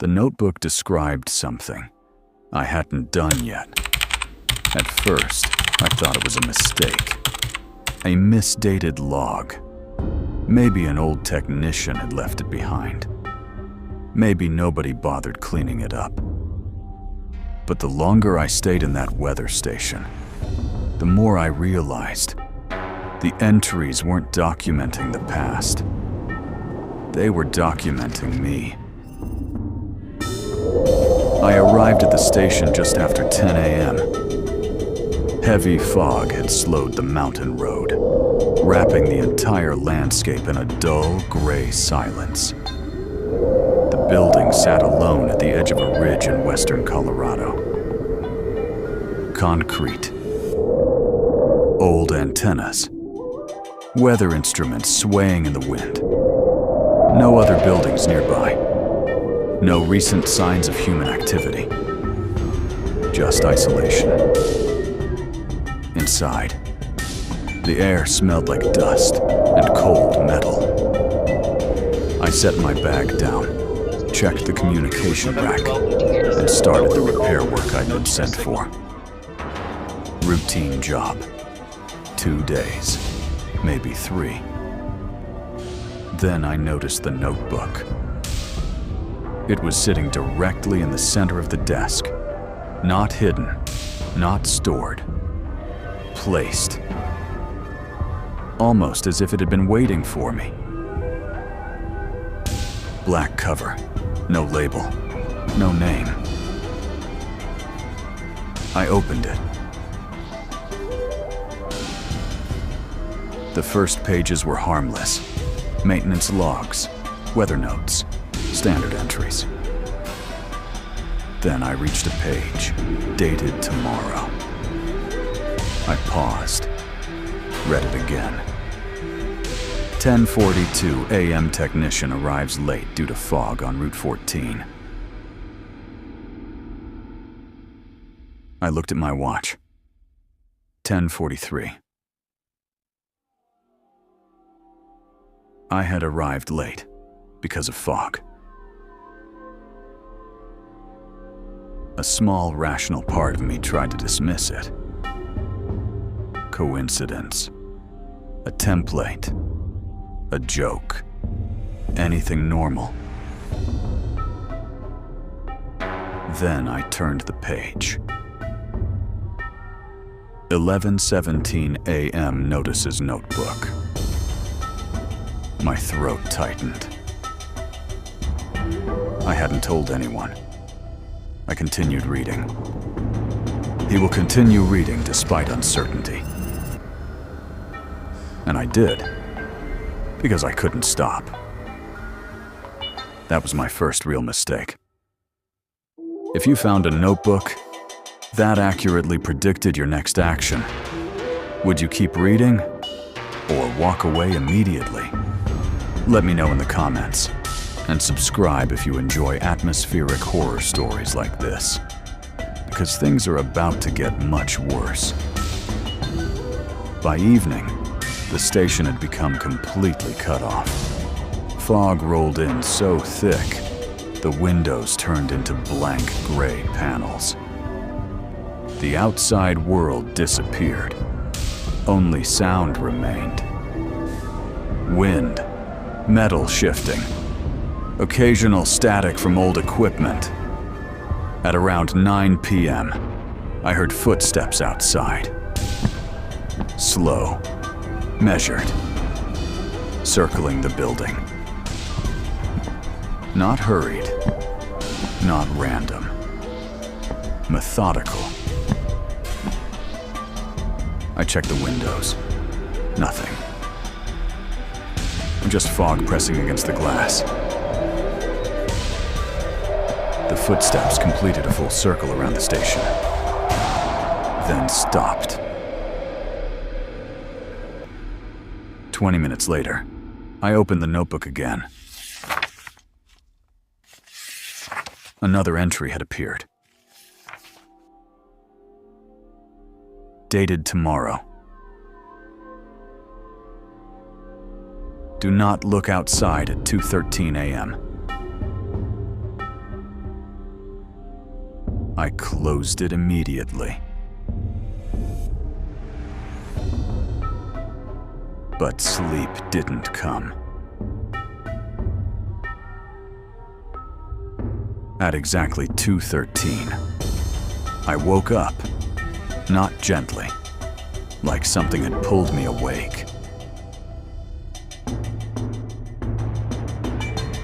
The notebook described something I hadn't done yet. At first, I thought it was a mistake. A misdated log. Maybe an old technician had left it behind. Maybe nobody bothered cleaning it up. But the longer I stayed in that weather station, the more I realized the entries weren't documenting the past. They were documenting me. I arrived at the station just after 10 a.m. Heavy fog had slowed the mountain road, wrapping the entire landscape in a dull, gray silence. The building sat alone at the edge of a ridge in western Colorado. Concrete. Old antennas. Weather instruments swaying in the wind. No other buildings nearby. No recent signs of human activity. Just isolation. Inside, the air smelled like dust and cold metal. I set my bag down, checked the communication rack, and started the repair work I'd been sent for. Routine job. 2 days, maybe 3. Then I noticed the notebook. It was sitting directly in the center of the desk. Not hidden, not stored. Placed. Almost as if it had been waiting for me. Black cover, no label, no name. I opened it. The first pages were harmless. Maintenance logs, weather notes, standard entries. Then I reached a page, dated tomorrow. I paused, read it again. 10:42 a.m. technician arrives late due to fog on Route 14. I looked at my watch. 10:43. I had arrived late because of fog. A small, rational part of me tried to dismiss it. Coincidence. A template. A joke. Anything normal. Then I turned the page. 11:17 a.m. notices notebook. My throat tightened. I hadn't told anyone. I continued reading. He will continue reading despite uncertainty. And I did, because I couldn't stop. That was my first real mistake. If you found a notebook that accurately predicted your next action, would you keep reading or walk away immediately? Let me know in the comments, and subscribe if you enjoy atmospheric horror stories like this, because things are about to get much worse. By evening, the station had become completely cut off. Fog rolled in so thick, the windows turned into blank gray panels. The outside world disappeared. Only sound remained. Wind. Metal shifting. Occasional static from old equipment. At around 9 p.m., I heard footsteps outside. Slow. Measured. Circling the building. Not hurried. Not random. Methodical. I checked the windows. Nothing. Just fog pressing against the glass. The footsteps completed a full circle around the station, then stopped. 20 minutes later, I opened the notebook again. Another entry had appeared. Dated tomorrow. Do not look outside at 2:13 a.m. I closed it immediately. But sleep didn't come. At exactly 2:13, I woke up, not gently, like something had pulled me awake.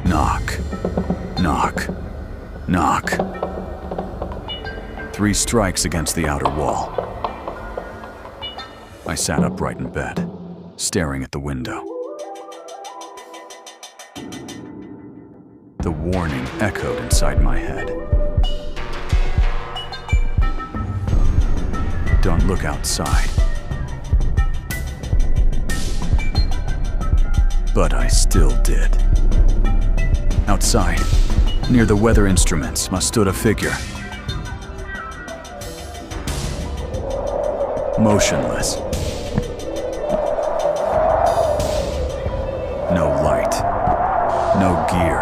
Knock, knock, knock. 3 strikes against the outer wall. I sat upright in bed, staring at the window. The warning echoed inside my head. Don't look outside. But I still did. Outside, near the weather instruments, stood a figure. Motionless. No light. No gear.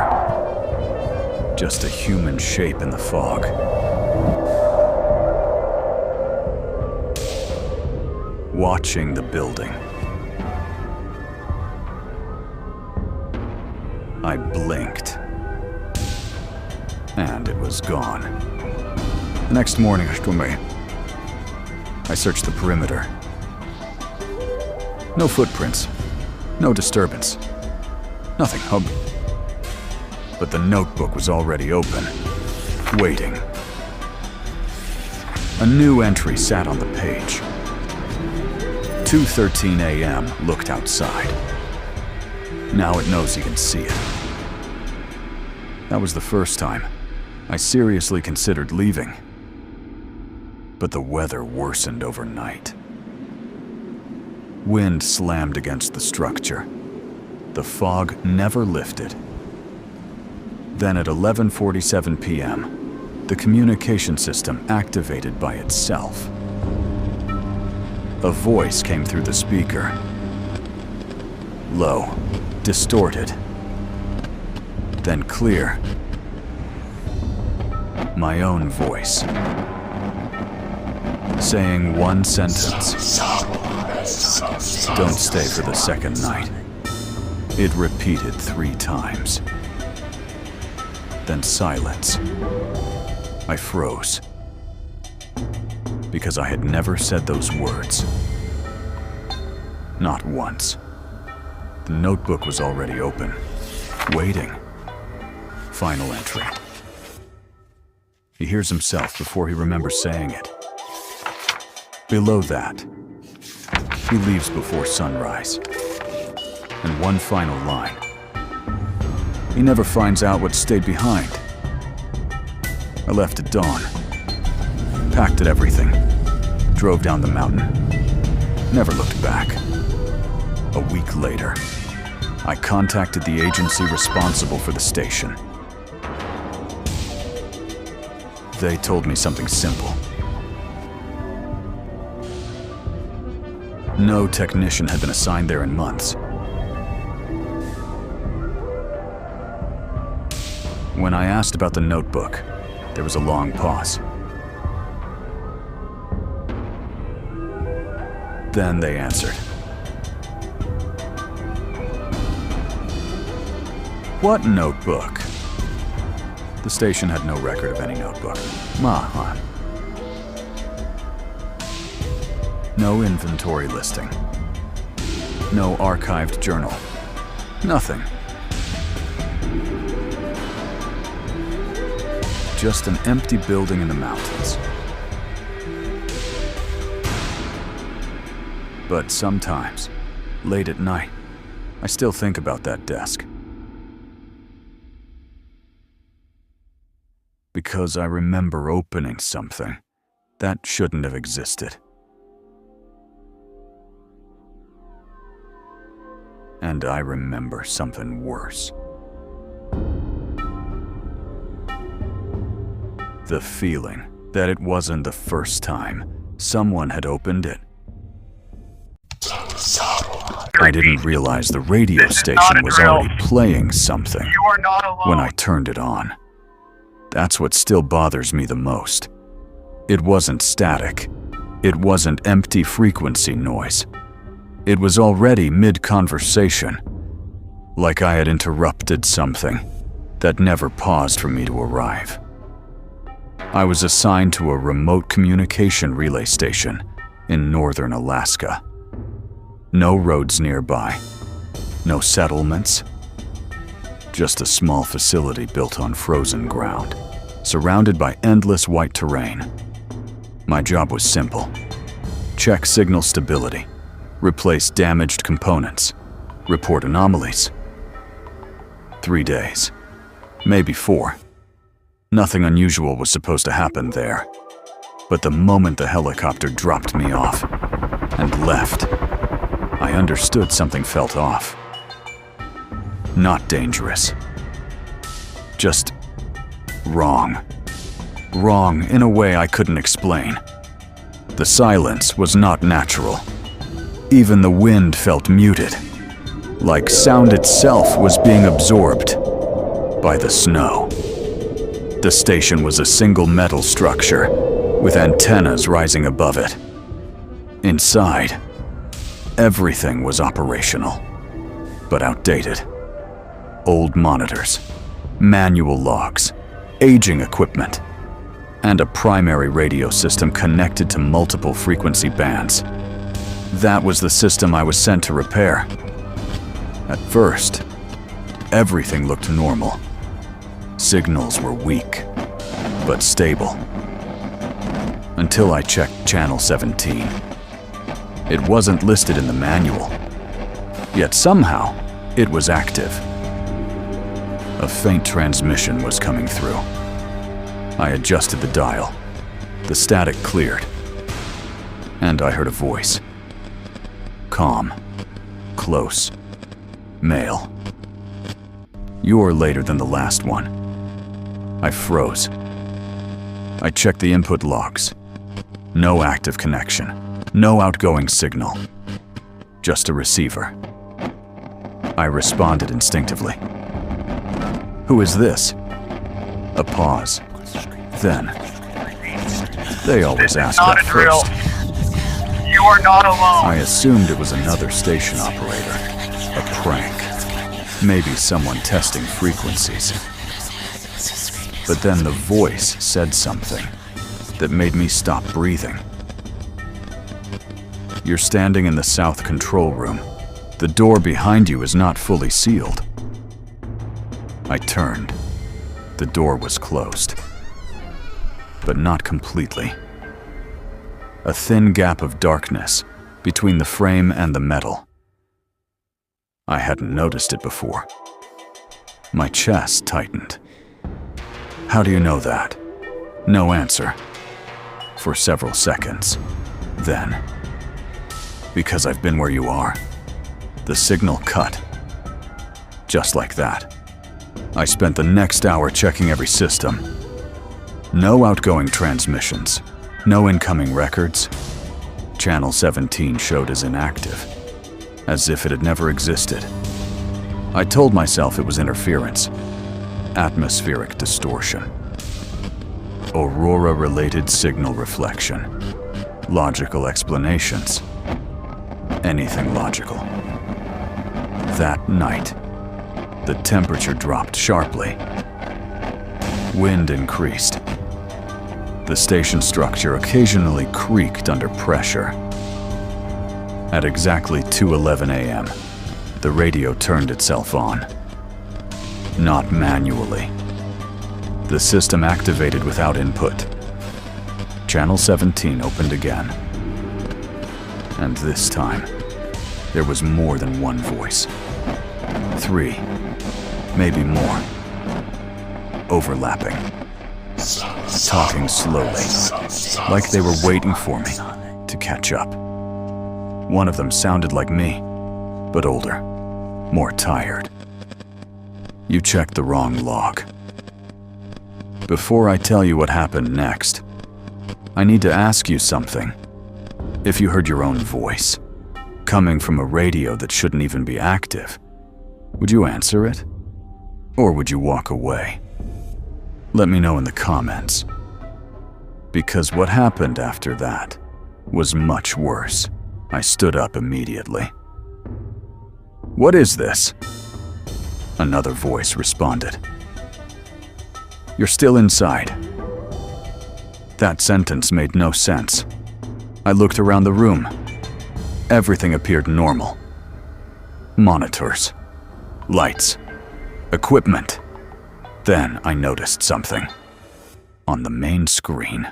Just a human shape in the fog. Watching the building. I blinked. And it was gone. The next morning, I searched the perimeter. No footprints. No disturbance. Nothing. But the notebook was already open, waiting. A new entry sat on the page. 2:13 a.m. looked outside. Now it knows you can see it. That was the first time I seriously considered leaving. But the weather worsened overnight. Wind slammed against the structure. The fog never lifted. Then at 11:47 p.m., the communication system activated by itself. A voice came through the speaker. Low, distorted, then clear. My own voice, saying one sentence. Don't stay for the second night. It repeated 3 times. Then silence. I froze. Because I had never said those words. Not once. The notebook was already open, waiting. Final entry. He hears himself before he remembers saying it. Below that, he leaves before sunrise. And one final line. He never finds out what stayed behind. I left at dawn. Packed at everything. Drove down the mountain. Never looked back. A week later, I contacted the agency responsible for the station. They told me something simple. No technician had been assigned there in months. When I asked about the notebook, there was a long pause. Then they answered. What notebook? The station had no record of any notebook. Mahan. No inventory listing. No archived journal. Nothing. Just an empty building in the mountains. But sometimes, late at night, I still think about that desk. Because I remember opening something that shouldn't have existed. And I remember something worse. The feeling that it wasn't the first time someone had opened it. I didn't realize the radio station was already playing something when I turned it on. That's what still bothers me the most. It wasn't static. It wasn't empty frequency noise. It was already mid-conversation, like I had interrupted something that never paused for me to arrive. I was assigned to a remote communication relay station in northern Alaska. No roads nearby, no settlements, just a small facility built on frozen ground, surrounded by endless white terrain. My job was simple: check signal stability, replace damaged components, report anomalies. 3 days, maybe 4. Nothing unusual was supposed to happen there. But the moment the helicopter dropped me off and left, I understood something felt off. Not dangerous. Just wrong. Wrong in a way I couldn't explain. The silence was not natural. Even the wind felt muted, like sound itself was being absorbed by the snow. The station was a single metal structure with antennas rising above it. Inside, everything was operational, but outdated. Old monitors, manual logs, aging equipment, and a primary radio system connected to multiple frequency bands. That was the system I was sent to repair. At first, everything looked normal. Signals were weak, but stable. Until I checked channel 17. It wasn't listed in the manual, yet somehow it was active. A faint transmission was coming through. I adjusted the dial. The static cleared, and I heard a voice. Calm, close, male. You're later than the last one. I froze. I checked the input logs. No active connection. No outgoing signal. Just a receiver. I responded instinctively. Who is this? A pause. Then, they always ask that first. You are not alone. I assumed it was another station operator. A prank. Maybe someone testing frequencies. But then the voice said something that made me stop breathing. You're standing in the south control room. The door behind you is not fully sealed. I turned. The door was closed. But not completely. A thin gap of darkness between the frame and the metal. I hadn't noticed it before. My chest tightened. How do you know that? No answer. For several seconds. Then, because I've been where you are, the signal cut. Just like that. I spent the next hour checking every system. No outgoing transmissions. No incoming records. Channel 17 showed as inactive, as if it had never existed. I told myself it was interference. Atmospheric distortion. Aurora-related signal reflection. Logical explanations. Anything logical. That night, the temperature dropped sharply. Wind increased. The station structure occasionally creaked under pressure. At exactly 2:11 a.m., the radio turned itself on. Not manually. The system activated without input. Channel 17 opened again. And this time, there was more than one voice. 3, maybe more. Overlapping. Talking slowly, like they were waiting for me to catch up. One of them sounded like me, but older, more tired. You checked the wrong log. Before I tell you what happened next, I need to ask you something. If you heard your own voice, coming from a radio that shouldn't even be active, would you answer it? Or would you walk away? Let me know in the comments. Because what happened after that was much worse. I stood up immediately. "What is this?" Another voice responded. "You're still inside." That sentence made no sense. I looked around the room. Everything appeared normal. Monitors, lights, equipment. Then I noticed something. On the main screen,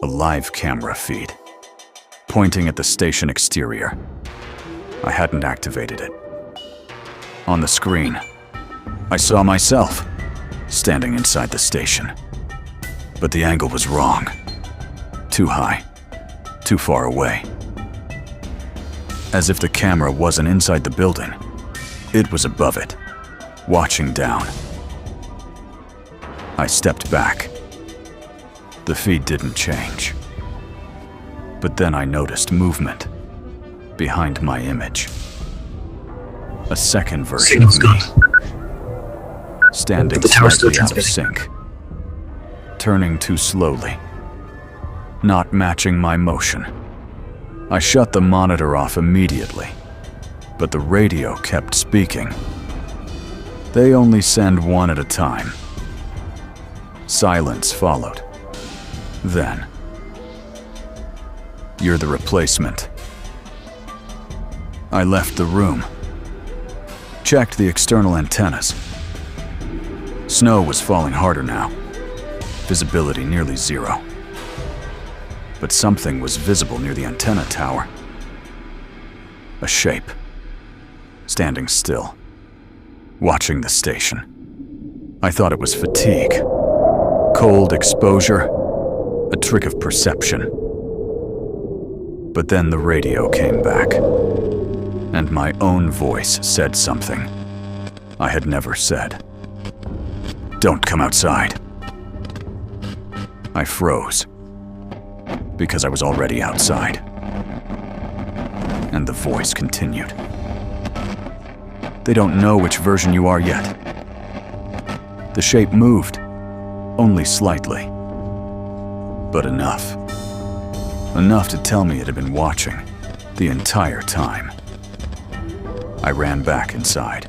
a live camera feed, pointing at the station exterior. I hadn't activated it. On the screen, I saw myself standing inside the station. But the angle was wrong. Too high, too far away. As if the camera wasn't inside the building, it was above it, watching down. I stepped back. The feed didn't change. But then I noticed movement behind my image. A second version of me, standing slightly out of sync, turning too slowly, not matching my motion. I shut the monitor off immediately, but the radio kept speaking. They only send one at a time. Silence followed. Then, "You're the replacement." I left the room, checked the external antennas. Snow was falling harder now, visibility nearly zero. But something was visible near the antenna tower. A shape, standing still, watching the station. I thought it was fatigue, cold exposure, a trick of perception. But then the radio came back, and my own voice said something I had never said. "Don't come outside." I froze, because I was already outside. And the voice continued. "They don't know which version you are yet." The shape moved, only slightly. But enough. Enough to tell me it had been watching the entire time. I ran back inside,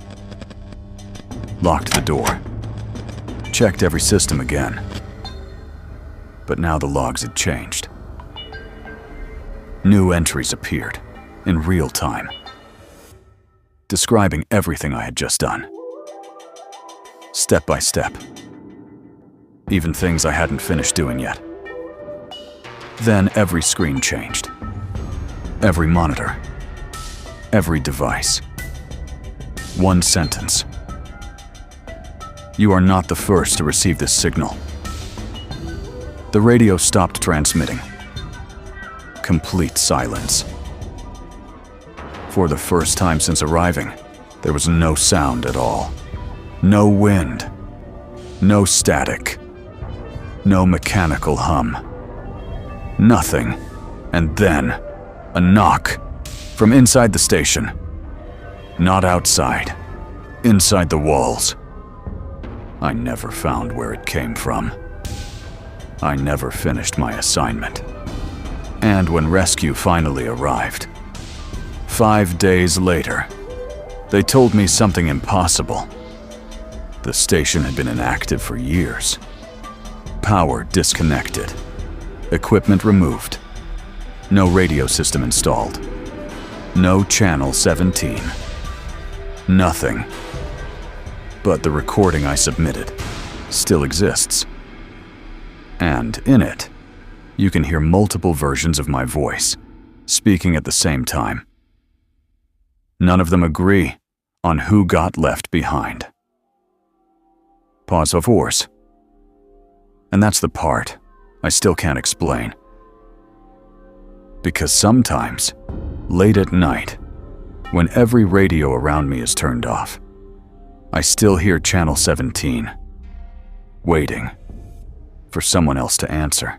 locked the door, checked every system again. But now the logs had changed. New entries appeared, in real time, describing everything I had just done. Step by step. Even things I hadn't finished doing yet. Then every screen changed. Every monitor. Every device. One sentence. "You are not the first to receive this signal." The radio stopped transmitting. Complete silence. For the first time since arriving, there was no sound at all. No wind. No static. No mechanical hum. Nothing. And then, a knock from inside the station. Not outside. Inside the walls. I never found where it came from. I never finished my assignment. And when rescue finally arrived, 5 days later, they told me something impossible. The station had been inactive for years. Power disconnected. Equipment removed. No radio system installed. No channel 17. Nothing. But the recording I submitted still exists. And in it, you can hear multiple versions of my voice, speaking at the same time. None of them agree on who got left behind. Pause, of course. And that's the part I still can't explain. Because sometimes, late at night, when every radio around me is turned off, I still hear Channel 17, waiting for someone else to answer.